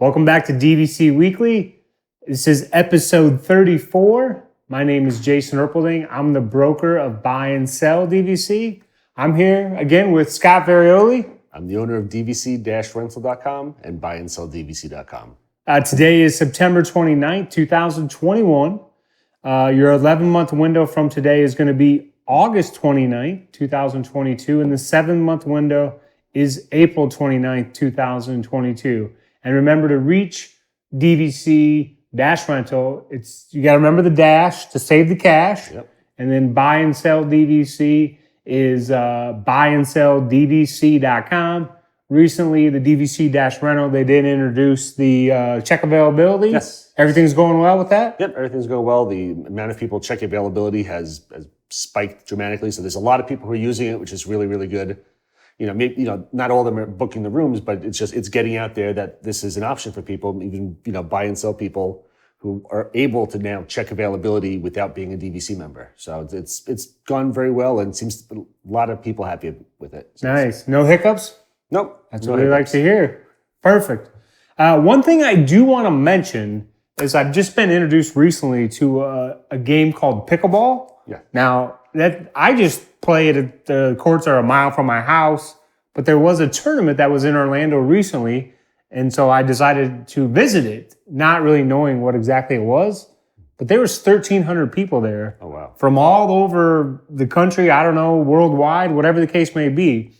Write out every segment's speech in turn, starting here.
Welcome back to DVC Weekly. This is episode 34. My name is Jason Erpelding. I'm the broker of Buy and Sell DVC. I'm here again with Scott Varioli. I'm the owner of DVC-Rental.com and BuyandSellDVC.com. Today is September 29th, 2021. Your 11-month window from today is going to be August 29th, 2022, and the 7-month window is April 29th, 2022. And remember to reach DVC-Rental. You got to remember the dash to save the cash. Yep. And then Buy and Sell DVC is BuyandSellDVC.com. Recently, the DVC-Rental, they did introduce the check availability. Yes. Everything's going well with that? Yep, everything's going well. The amount of people check availability has spiked dramatically. So there's a lot of people who are using it, which is really, really good. Not all of them are booking the rooms, but it's getting out there that this is an option for people, even, buy and sell people who are able to now check availability without being a DVC member. So it's gone very well and seems a lot of people happy with it. So nice. No hiccups? Nope. That's what we like to hear. Perfect. One thing I do want to mention is I've just been introduced recently to a game called pickleball. Yeah. Now, that I just play it at the courts are a mile from my house, but there was a tournament that was in Orlando recently, and so I decided to visit it, not really knowing what exactly it was. But there was 1,300 people there. Oh, wow. From all over the country, I don't know, worldwide, whatever the case may be.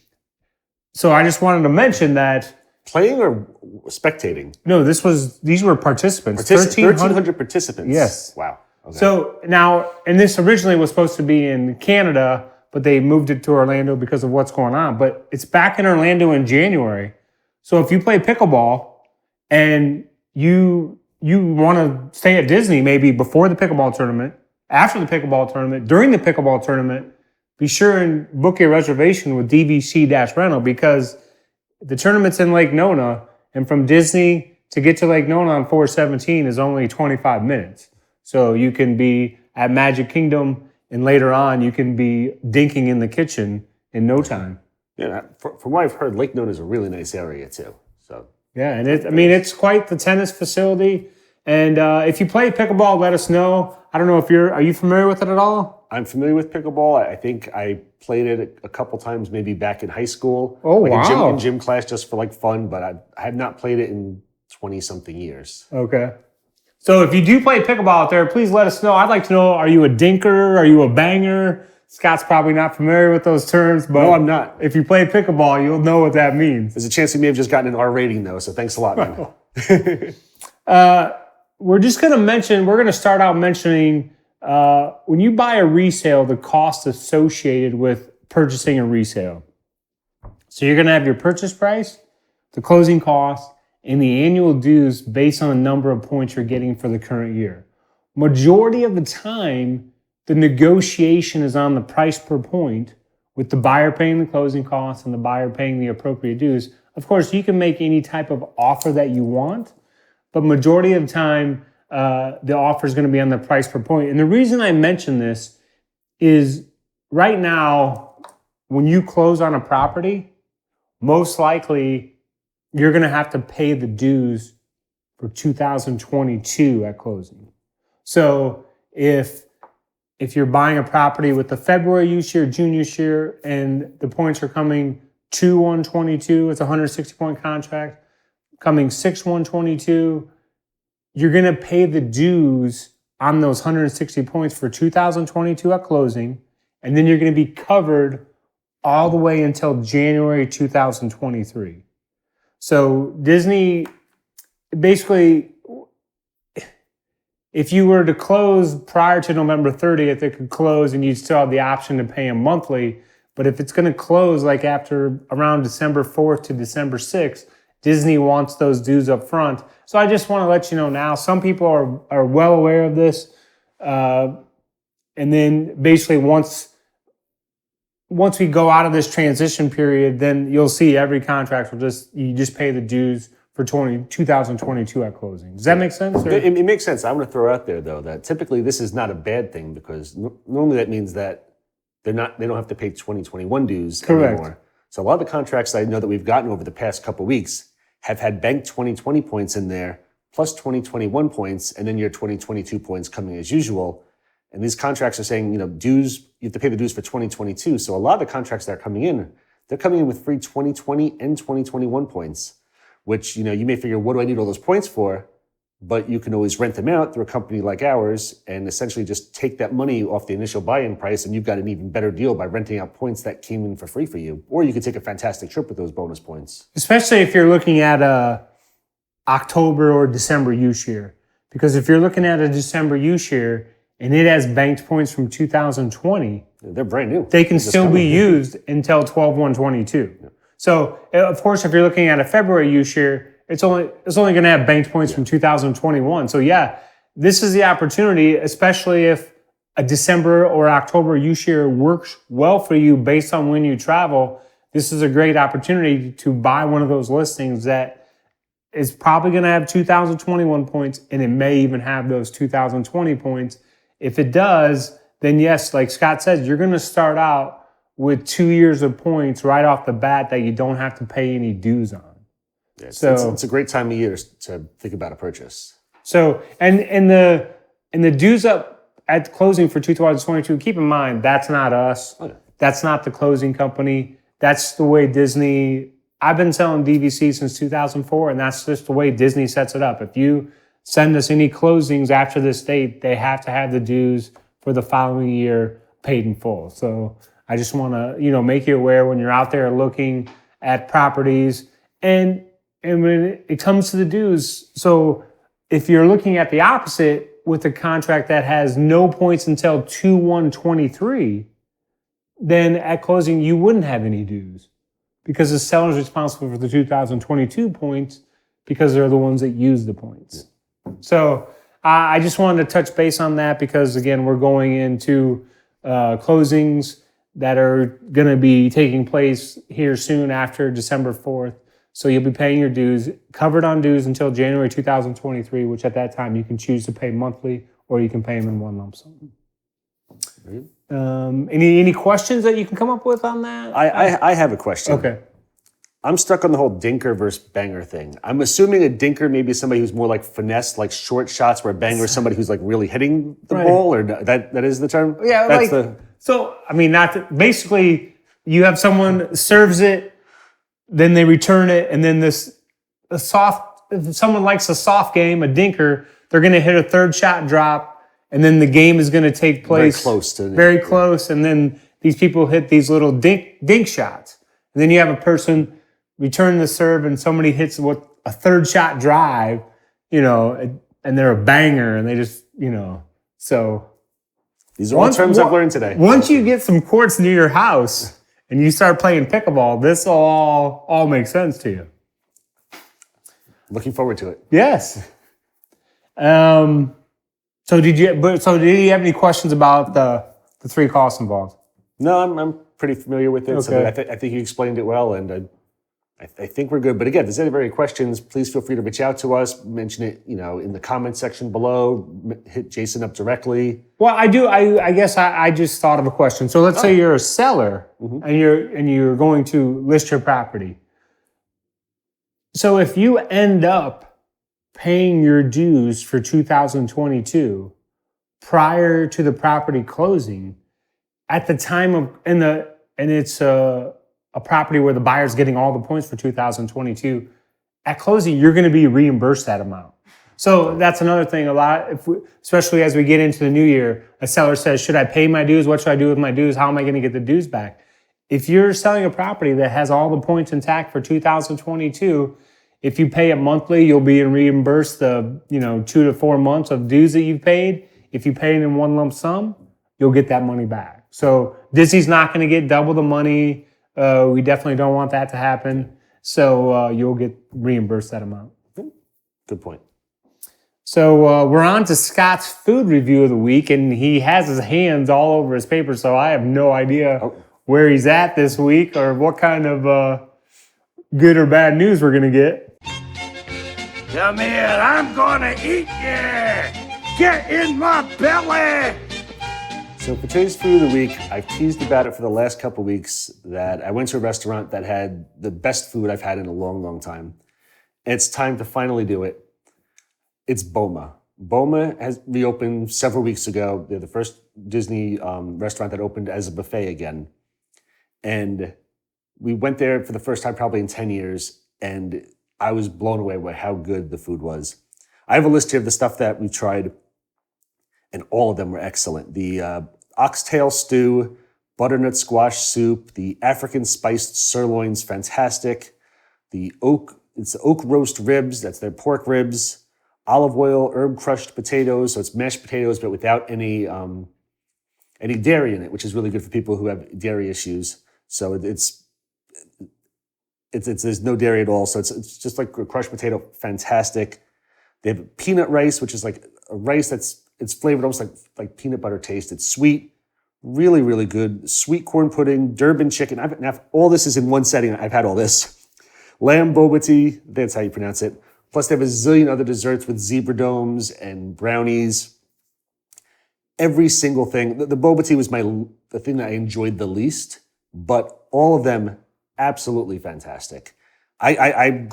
So I just wanted to mention that. Playing or spectating? No, these were participants. 1,300 participants? Yes. Wow. Okay. So now, and this originally was supposed to be in Canada, but they moved it to Orlando because of what's going on. But it's back in Orlando in January. So if you play pickleball and you want to stay at Disney maybe before the pickleball tournament, after the pickleball tournament, during the pickleball tournament, be sure and book your reservation with DVC-Rental because the tournament's in Lake Nona, and from Disney to get to Lake Nona on 417 is only 25 minutes. So you can be at Magic Kingdom, and later on you can be dinking in the kitchen in no time. Yeah, from what I've heard, Lake Nona is a really nice area too. So yeah, and it's quite the tennis facility. And if you play pickleball, let us know. I don't know if are you familiar with it at all? I'm familiar with pickleball. I think I played it a couple times, maybe back in high school. Oh, wow. In gym class just for fun, but I have not played it in 20-something years. Okay. So if you do play pickleball out there, please let us know. I'd like to know, are you a dinker? Are you a banger? Scott's probably not familiar with those terms, but no, I'm not. If you play pickleball, you'll know what that means. There's a chance we may have just gotten an R rating though, so thanks a lot, man. We're going to start out mentioning when you buy a resale, the cost associated with purchasing a resale. So you're going to have your purchase price, the closing cost, and the annual dues based on the number of points you're getting for the current year. Majority of the time, the negotiation is on the price per point, with the buyer paying the closing costs and the buyer paying the appropriate dues. Of course, you can make any type of offer that you want, but majority of the time, the offer is going to be on the price per point. And the reason I mention this is right now, when you close on a property, most likely you're going to have to pay the dues for 2022 at closing. So if you're buying a property with the February use year, June use year, and the points are coming 2/1/22, it's a 160-point contract, coming 6/1/22, you're going to pay the dues on those 160 points for 2022 at closing, and then you're going to be covered all the way until January 2023. So Disney, basically, if you were to close prior to November 30th, it could close and you'd still have the option to pay them monthly. But if it's going to close after around December 4th to December 6th, Disney wants those dues up front. So I just want to let you know now, some people are well aware of this. And then basically once we go out of this transition period, then you'll see every contract you just pay the dues for 2022 at closing. Does that make sense? It makes sense. I want to throw out there though that typically this is not a bad thing because normally that means that they don't have to pay 2021 dues Correct. anymore. So a lot of the contracts I know that we've gotten over the past couple of weeks have had banked 2020 points in there, plus 2021 points, and then your 2022 points coming as usual. And these contracts are saying, dues, you have to pay the dues for 2022. So a lot of the contracts that are coming in, they're coming in with free 2020 and 2021 points, which, you may figure, what do I need all those points for? But you can always rent them out through a company like ours and essentially just take that money off the initial buy-in price, and you've got an even better deal by renting out points that came in for free for you. Or you could take a fantastic trip with those bonus points. Especially if you're looking at a October or December use year. Because if you're looking at a December use year and it has banked points from 2020, they're brand new. They can still be used until 12/1/22. Yeah. So, of course, if you're looking at a February use year, it's only going to have banked points from 2021. So yeah, this is the opportunity, especially if a December or October use year works well for you based on when you travel. This is a great opportunity to buy one of those listings that is probably going to have 2021 points, and it may even have those 2020 points. If it does, then yes, like Scott says, you're going to start out with 2 years of points right off the bat that you don't have to pay any dues on. Yeah, so it's a great time of year to think about a purchase. So and the dues up at closing for 2022. Keep in mind that's not us. Oh, yeah. That's not the closing company. That's the way Disney. I've been selling DVC since 2004, and that's just the way Disney sets it up. If you send us any closings after this date, they have to have the dues for the following year paid in full. So I just want to make you aware when you're out there looking at properties. And when it comes to the dues, so if you're looking at the opposite with a contract that has no points until 2/1/23, then at closing you wouldn't have any dues because the seller's responsible for the 2022 points because they're the ones that use the points. So I just wanted to touch base on that because, again, we're going into closings that are going to be taking place here soon after December 4th. So you'll be paying your dues, covered on dues until January 2023, which at that time you can choose to pay monthly or you can pay them in one lump sum. Any questions that you can come up with on that? I have a question. Okay. I'm stuck on the whole dinker versus banger thing. I'm assuming a dinker may be somebody who's more like finesse, like short shots, where a banger is somebody who's like really hitting the ball, or that is the term? Yeah, basically you have someone serves it, then they return it, and then if someone likes a soft game, a dinker, they're going to hit a third shot drop, and then the game is going to take place very close, and then these people hit these little dink shots. And then you have a person return the serve, and somebody hits a third shot drive, and they're a banger, and they just, so. These are all terms I've learned today. Once you get some courts near your house, and you start playing pickleball, this all makes sense to you. Looking forward to it. Yes. So did you have any questions about the three costs involved? No, I'm pretty familiar with it. Okay. So I think you explained it well, and I think we're good. But again, if there's any questions, please feel free to reach out to us. Mention it, in the comment section below. Hit Jason up directly. Well, I do. I guess I just thought of a question. So let's say you're a seller and you're going to list your property. So if you end up paying your dues for 2022 prior to the property closing, at the time of and it's a property where the buyer's getting all the points for 2022, at closing, you're going to be reimbursed that amount. So that's another thing. Especially as we get into the new year, a seller says, should I pay my dues? What should I do with my dues? How am I going to get the dues back? If you're selling a property that has all the points intact for 2022, if you pay it monthly, you'll be reimbursed the 2 to 4 months of dues that you've paid. If you pay it in one lump sum, you'll get that money back. So Disney's not going to get double the money. We definitely don't want that to happen. So you'll get reimbursed that amount. Good point. So we're on to Scott's food review of the week, and he has his hands all over his paper, so I have no idea where he's at this week or what kind of good or bad news we're going to get. Come here, I'm going to eat you! Get in my belly! So for today's food of the week, I've teased about it for the last couple of weeks that I went to a restaurant that had the best food I've had in a long, long time. It's time to finally do it. It's Boma. Boma has reopened several weeks ago. They're the first Disney restaurant that opened as a buffet again. And we went there for the first time probably in 10 years, and I was blown away by how good the food was. I have a list here of the stuff that we've tried, and all of them were excellent. The oxtail stew, butternut squash soup, the African spiced sirloin's fantastic. It's the oak roast ribs, that's their pork ribs. Olive oil, herb crushed potatoes, so it's mashed potatoes but without any dairy in it, which is really good for people who have dairy issues. So it's there's no dairy at all, so it's just like a crushed potato, fantastic. They have peanut rice, which is like a rice it's flavored almost like peanut butter taste. It's sweet, really, really good. Sweet corn pudding, Durban chicken. All this is in one setting. I've had all this. Lamb boba tea, that's how you pronounce it. Plus they have a zillion other desserts with zebra domes and brownies. Every single thing. The boba tea was the thing that I enjoyed the least, but all of them absolutely fantastic. I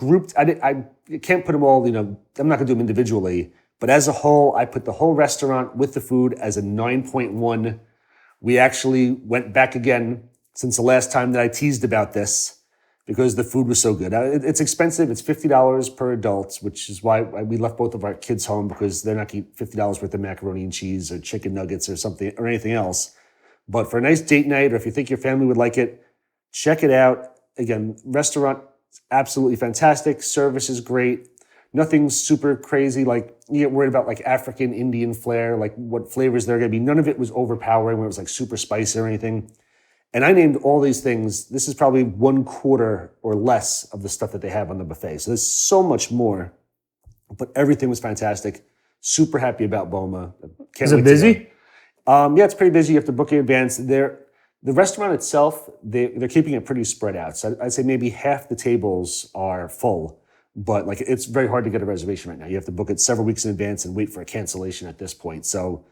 can't put them all, I'm not gonna do them individually, but as a whole, I put the whole restaurant with the food as a 9.1. We actually went back again since the last time that I teased about this because the food was so good. It's expensive, it's $50 per adult, which is why we left both of our kids home because they're not getting $50 worth of macaroni and cheese or chicken nuggets or something or anything else. But for a nice date night, or if you think your family would like it, check it out. Again, restaurant absolutely fantastic. Service is great. Nothing super crazy, like you get worried about like African Indian flair, like what flavors they're gonna be. None of it was overpowering where it was like super spicy or anything. And I named all these things. This is probably 1/4 or less of the stuff that they have on the buffet. So there's so much more, but everything was fantastic. Super happy about Boma. Is it busy? Yeah, it's pretty busy. You have to book in advance. The restaurant itself, they're keeping it pretty spread out. So I'd say maybe half the tables are full, but like it's very hard to get a reservation right now. You have to book it several weeks in advance and wait for a cancellation at this point. So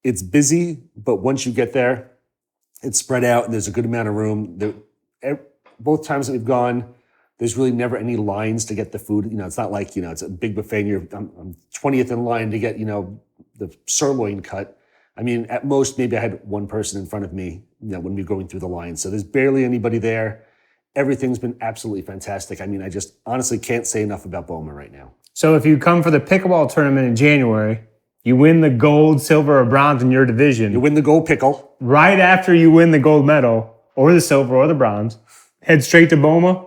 it's busy, but once you get there, it's spread out and there's a good amount of room. Both times that we've gone, there's really never any lines to get the food. It's not like, it's a big buffet and I'm 20th in line to get, the sirloin cut. I mean, at most, maybe I had one person in front of me, when we were going through the line. So there's barely anybody there. Everything's been absolutely fantastic. I mean, I just honestly can't say enough about Boma right now. So if you come for the pickleball tournament in January, you win the gold, silver, or bronze in your division. You win the gold pickle. Right after you win the gold medal, or the silver, or the bronze, head straight to Boma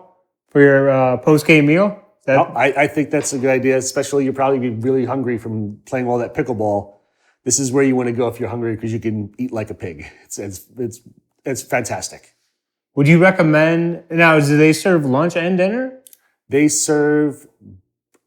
for your post-game meal. I think that's a good idea, especially you'll probably be really hungry from playing all that pickleball. This is where you want to go if you're hungry because you can eat like a pig. It's fantastic. Would you recommend, now, do they serve lunch and dinner? They serve,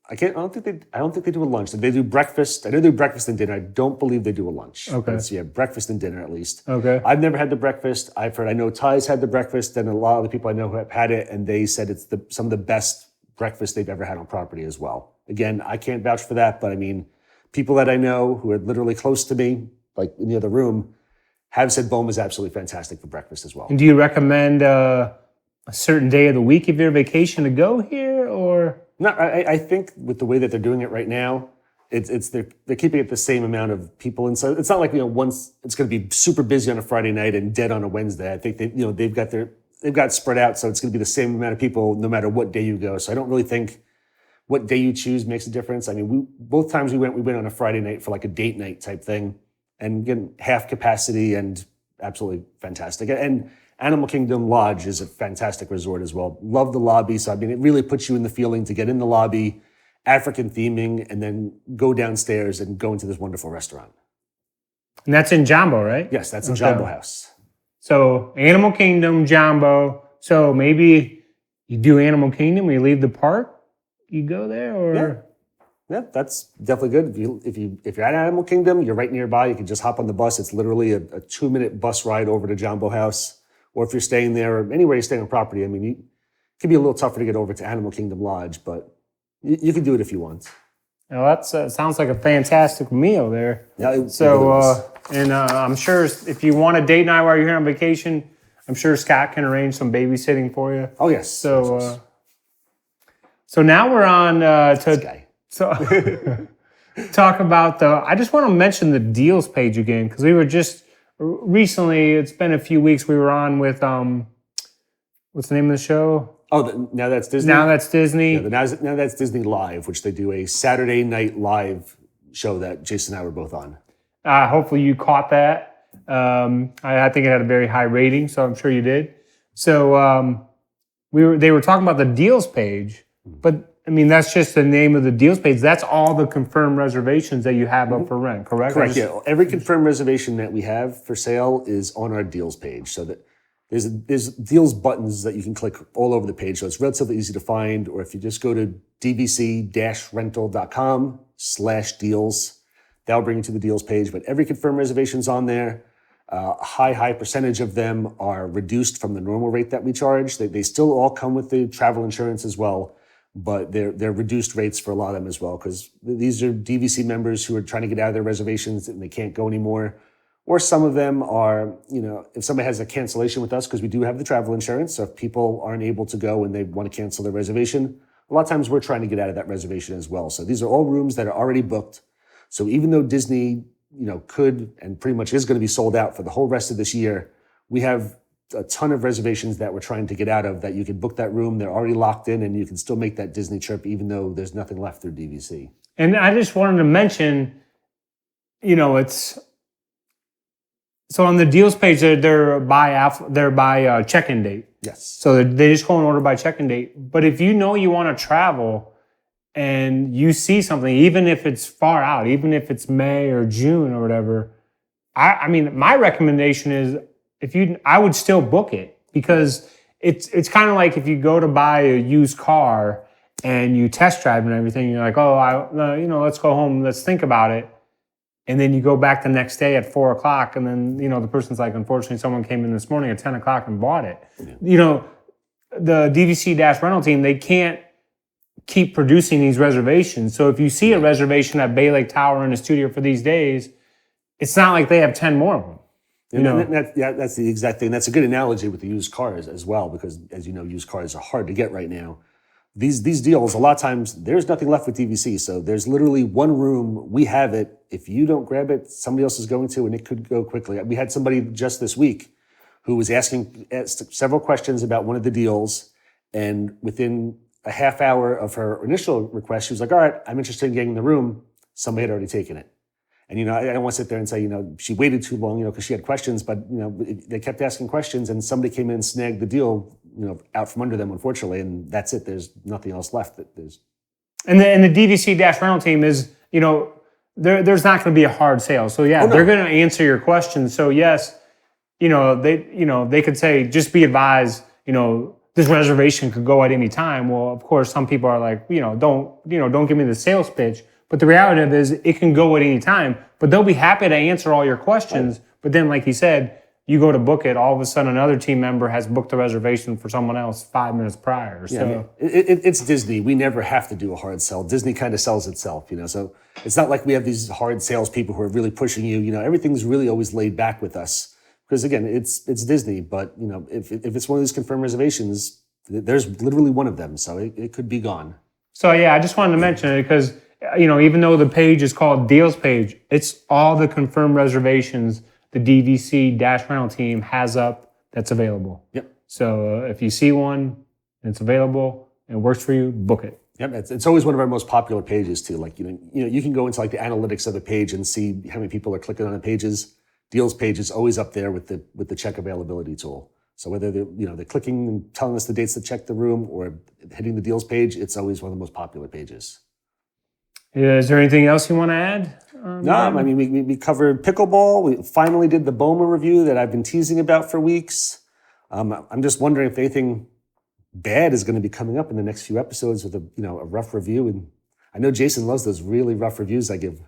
I don't think they do a lunch. They do breakfast. I know they do breakfast and dinner. I don't believe they do a lunch. Okay. So yeah, breakfast and dinner at least. Okay. I've never had the breakfast. I know Ty's had the breakfast and a lot of the people I know who have had it, and they said it's some of the best breakfast they've ever had on property as well. Again, I can't vouch for that, but I mean, people that I know who are literally close to me, like in the other room, have said Boma is absolutely fantastic for breakfast as well. And do you recommend a certain day of the week if you're on vacation to go here, or? No, I think with the way that they're doing it right now, they're keeping it the same amount of people, and so it's not like once it's going to be super busy on a Friday night and dead on a Wednesday. I think they've got it spread out, so it's going to be the same amount of people no matter what day you go. So I don't really think what day you choose makes a difference. I mean, both times we went on a Friday night for like a date night type thing, and again, half capacity and absolutely fantastic. And Animal Kingdom Lodge is a fantastic resort as well. Love the lobby. So I mean, it really puts you in the feeling to get in the lobby, African theming, and then go downstairs and go into this wonderful restaurant. And that's in Jambo, right? Yes, that's in Jambo House. So Animal Kingdom, Jambo. So maybe you do Animal Kingdom when you leave the park. You go there, or yeah, that's definitely good. If you're at Animal Kingdom, you're right nearby. You can just hop on the bus. It's literally a 2-minute bus ride over to Jambo House. Or if you're staying there, or anywhere you're staying on property, I mean, it can be a little tougher to get over to Animal Kingdom Lodge, but you can do it if you want. Well, that sounds like a fantastic meal there. Yeah. I'm sure if you want a date night while you're here on vacation, I'm sure Scott can arrange some babysitting for you. Oh yes. So now we're on This guy. talk about I just want to mention the deals page again, because we were just recently, it's been a few weeks, we were on with, what's the name of the show? Oh, Now That's Disney? Now That's Disney. Yeah, now That's Disney Live, which they do a Saturday night live show that Jason and I were both on. Hopefully you caught that. I think it had a very high rating, so I'm sure you did. So they were talking about the deals page, but I mean, that's just the name of the deals page. That's all the confirmed reservations that you have up for rent, correct? Correct, yeah. Every confirmed reservation that we have for sale is on our deals page. So that there's deals buttons that you can click all over the page. So it's relatively easy to find. Or if you just go to dvc-rental.com/deals, that'll bring you to the deals page. But every confirmed reservation's on there. A high percentage of them are reduced from the normal rate that we charge. They still all come with the travel insurance as well, but they're reduced rates for a lot of them as well, because these are DVC members who are trying to get out of their reservations and they can't go anymore. Or some of them are, if somebody has a cancellation with us, because we do have the travel insurance, so if people aren't able to go and they want to cancel their reservation, a lot of times we're trying to get out of that reservation as well. So these are all rooms that are already booked. So even though Disney, could and pretty much is going to be sold out for the whole rest of this year, we have a ton of reservations that we're trying to get out of, that you can book that room, they're already locked in, and you can still make that Disney trip even though there's nothing left through DVC. And I just wanted to mention, so on the deals page, they're by check-in date. Yes. So they just go and order by check-in date. But if you want to travel and you see something, even if it's far out, even if it's May or June or whatever, I mean, my recommendation is I would still book it, because it's kind of like if you go to buy a used car and you test drive and everything, you're like, let's go home, let's think about it. And then you go back the next day at 4:00, and then, the person's like, unfortunately, someone came in this morning at 10:00 and bought it. Yeah. The DVC-Rental team, they can't keep producing these reservations. So if you see a reservation at Bay Lake Tower in a studio for these days, it's not like they have 10 more of them. That's the exact thing. That's a good analogy with the used cars as well, because as you know, used cars are hard to get right now. These deals, a lot of times, there's nothing left with DVC. So there's literally one room, we have it. If you don't grab it, somebody else is going to, and it could go quickly. We had somebody just this week who was asking several questions about one of the deals, and within a half hour of her initial request, she was like, all right, I'm interested in getting the room. Somebody had already taken it. And, I don't want to sit there and say, she waited too long, because she had questions, but, they kept asking questions, and somebody came in and snagged the deal, out from under them, unfortunately, and that's it. There's nothing else left. And the DVC-Rental team is, there's not going to be a hard sale. So they're going to answer your questions. So yes, they could say, just be advised, this reservation could go at any time. Well, of course, some people are like, don't give me the sales pitch. But the reality of it is, it can go at any time. But they'll be happy to answer all your questions. Right. But then, like you said, you go to book it, all of a sudden another team member has booked a reservation for someone else 5 minutes prior. So I mean, it's Disney. We never have to do a hard sell. Disney kind of sells itself, So it's not like we have these hard salespeople who are really pushing you. Everything's really always laid back with us. Because again, it's Disney. But if it's one of these confirmed reservations, there's literally one of them, so it could be gone. So I just wanted to mention it because even though the page is called Deals Page, it's all the confirmed reservations the DVC-Rental team has up that's available. Yep. So if you see one and it's available and it works for you, book it. Yep. It's always one of our most popular pages too. Like you can go into like the analytics of the page and see how many people are clicking on the pages. Deals page is always up there with the check availability tool. So whether they're clicking and telling us the dates to check the room or hitting the deals page, it's always one of the most popular pages. Is there anything else you want to add? No, I mean, we covered pickleball. We finally did the BOMA review that I've been teasing about for weeks. I'm just wondering if anything bad is going to be coming up in the next few episodes with a rough review. And I know Jason loves those really rough reviews I give.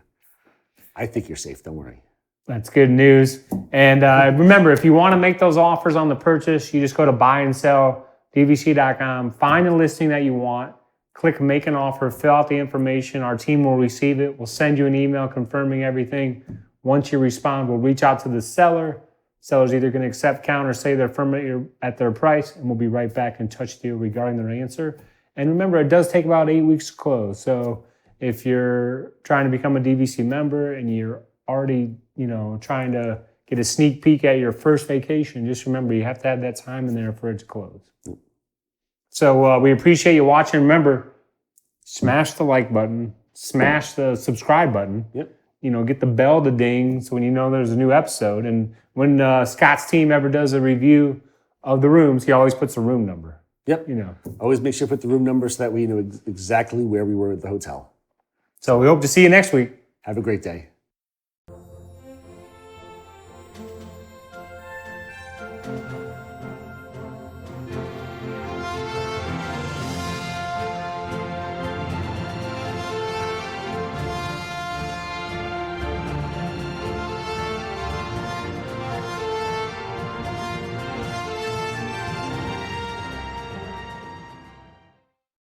I think you're safe. Don't worry. That's good news. And remember, if you want to make those offers on the purchase, you just go to buyandsell.dvc.com, find a listing that you want, click make an offer, fill out the information. Our team will receive it. We'll send you an email confirming everything. Once you respond, we'll reach out to the seller. Seller's either going to accept, count, or say they're firm at their price, and we'll be right back in touch with you regarding their answer. And remember, it does take about 8 weeks to close. So if you're trying to become a DVC member and you're already, trying to get a sneak peek at your first vacation, just remember you have to have that time in there for it to close. So we appreciate you watching. Remember, smash the like button, smash the subscribe button. Yep. Get the bell to ding so when you know there's a new episode. And when Scott's team ever does a review of the rooms, he always puts a room number. Yep. Always make sure to put the room number so that we know exactly where we were at the hotel. So we hope to see you next week. Have a great day.